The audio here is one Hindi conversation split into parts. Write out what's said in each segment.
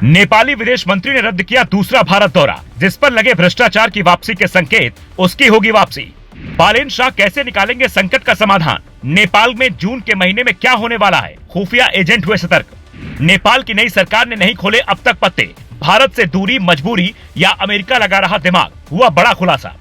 नेपाली विदेश मंत्री ने रद्द किया दूसरा भारत दौरा, जिस पर लगे भ्रष्टाचार की वापसी के संकेत, उसकी होगी वापसी। बालेन शाह कैसे निकालेंगे संकट का समाधान? नेपाल में जून के महीने में क्या होने वाला है? खुफिया एजेंट हुए सतर्क। नेपाल की नई सरकार ने नहीं खोले अब तक पत्ते। भारत से दूरी मजबूरी या अमेरिका लगा रहा दिमाग? हुआ बड़ा खुलासा।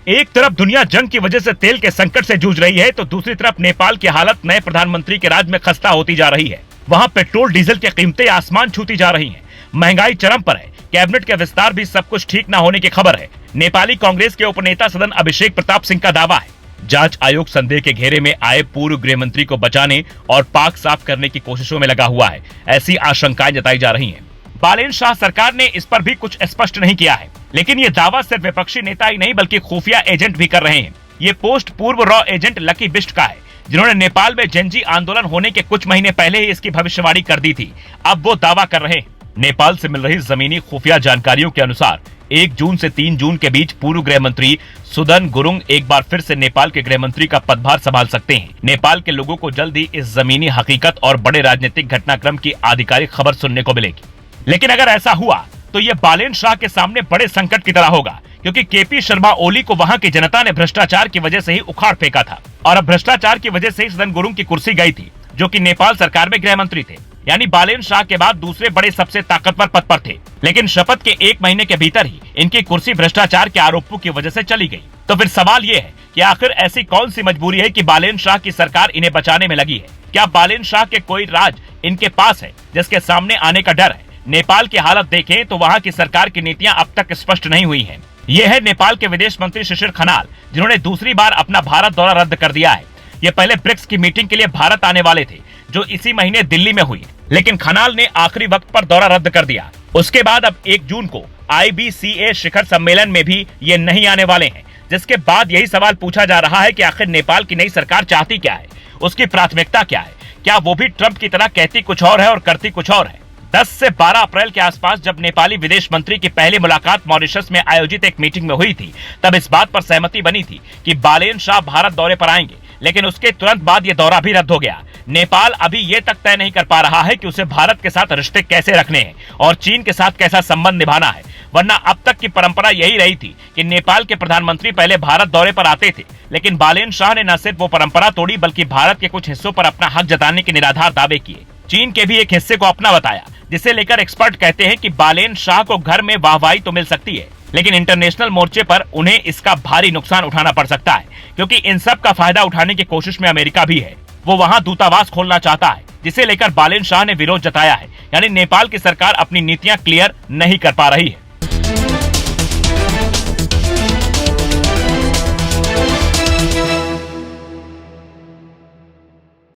एक तरफ दुनिया जंग की वजह से तेल के संकट से जूझ रही है, तो दूसरी तरफ नेपाल की हालत नए प्रधानमंत्री के राज में खस्ता होती जा रही है। वहाँ पेट्रोल डीजल की कीमतें आसमान छूती जा रही हैं। महंगाई चरम पर है। कैबिनेट के विस्तार भी सब कुछ ठीक न होने की खबर है। नेपाली कांग्रेस के उपनेता सदन अभिषेक प्रताप सिंह का दावा है, जांच आयोग संदेह के घेरे में आए पूर्व गृह मंत्री को बचाने और पाक साफ करने की कोशिशों में लगा हुआ है, ऐसी आशंकाएं जताई जा रही हैं। बालेन शाह सरकार ने इस पर भी कुछ स्पष्ट नहीं किया है, लेकिन ये दावा सिर्फ विपक्षी नेता ही नहीं बल्कि खुफिया एजेंट भी कर रहे हैं। ये पोस्ट पूर्व रॉ एजेंट लकी बिष्ट का है, जिन्होंने नेपाल में जेनजी आंदोलन होने के कुछ महीने पहले ही इसकी भविष्यवाणी कर दी थी। अब वो दावा कर रहे हैं। नेपाल से मिल रही जमीनी खुफिया जानकारियों के अनुसार 1 जून से 3 जून के बीच पूर्व गृह मंत्री सुदन गुरुङ एक बार फिर से नेपाल के गृह मंत्री का पदभार संभाल सकते हैं। नेपाल के लोगों को जल्द ही इस जमीनी हकीकत और बड़े राजनीतिक घटनाक्रम की आधिकारिक खबर सुनने को मिलेगी। लेकिन अगर ऐसा हुआ तो ये बालेन शाह के सामने बड़े संकट की तरह होगा, क्योंकि केपी शर्मा ओली को वहां की जनता ने भ्रष्टाचार की वजह से ही उखाड़ फेंका था और अब भ्रष्टाचार की वजह से ही सुदन गुरुङ की कुर्सी गई थी, जो कि नेपाल सरकार में गृह मंत्री थे। यानी बालेन शाह के बाद दूसरे बड़े सबसे ताकतवर पद पर थे, लेकिन शपथ के 1 महीने के भीतर ही इनकी कुर्सी भ्रष्टाचार के आरोपों की वजह से चली गई। तो फिर सवाल ये है कि आखिर ऐसी कौन सी मजबूरी है कि बालेन शाह की सरकार इन्हें बचाने में लगी है? क्या बालेन शाह के कोई राज इनके पास है जिसके सामने आने का डर है? नेपाल की हालत देखें तो वहाँ की सरकार की नीतियाँ अब तक स्पष्ट नहीं हुई है। ये है नेपाल के विदेश मंत्री शिशिर खनाल, जिन्होंने दूसरी बार अपना भारत दौरा रद्द कर दिया है। ये पहले ब्रिक्स की मीटिंग के लिए भारत आने वाले थे, जो इसी महीने दिल्ली में हुई, लेकिन खनाल ने आखिरी वक्त पर दौरा रद्द कर दिया। उसके बाद अब 1 जून को IBCA शिखर सम्मेलन में भी ये नहीं आने वाले हैं, जिसके बाद यही सवाल पूछा जा रहा है कि आखिर नेपाल की नई सरकार चाहती क्या है, उसकी प्राथमिकता क्या है? क्या वो भी ट्रंप की तरह कहती कुछ और है और करती कुछ और है? 10 से 12 अप्रैल के आसपास जब नेपाली विदेश मंत्री की पहली मुलाकात मॉरिशस में आयोजित एक मीटिंग में हुई थी, तब इस बात पर सहमति बनी थी कि बालेन शाह भारत दौरे पर आएंगे, लेकिन उसके तुरंत बाद ये दौरा भी रद्द हो गया। नेपाल अभी ये तक तय नहीं कर पा रहा है कि उसे भारत के साथ रिश्ते कैसे रखने हैं और चीन के साथ कैसा संबंध निभाना है, वरना अब तक की परंपरा यही रही थी कि नेपाल के प्रधानमंत्री पहले भारत दौरे पर आते थे। लेकिन बालेन शाह ने न सिर्फ वो परंपरा तोड़ी, बल्कि भारत के कुछ हिस्सों पर अपना हक जताने के निराधार दावे किए। चीन के भी एक हिस्से को अपना बताया, जिसे लेकर एक्सपर्ट कहते हैं कि बालेन शाह को घर में वाहवाही तो मिल सकती है, लेकिन इंटरनेशनल मोर्चे पर उन्हें इसका भारी नुकसान उठाना पड़ सकता है, क्योंकि इन सब का फायदा उठाने की कोशिश में अमेरिका भी है। वो वहां दूतावास खोलना चाहता है, जिसे लेकर बालेन शाह ने विरोध जताया है। यानी नेपाल की सरकार अपनी नीतियां क्लियर नहीं कर पा रही है।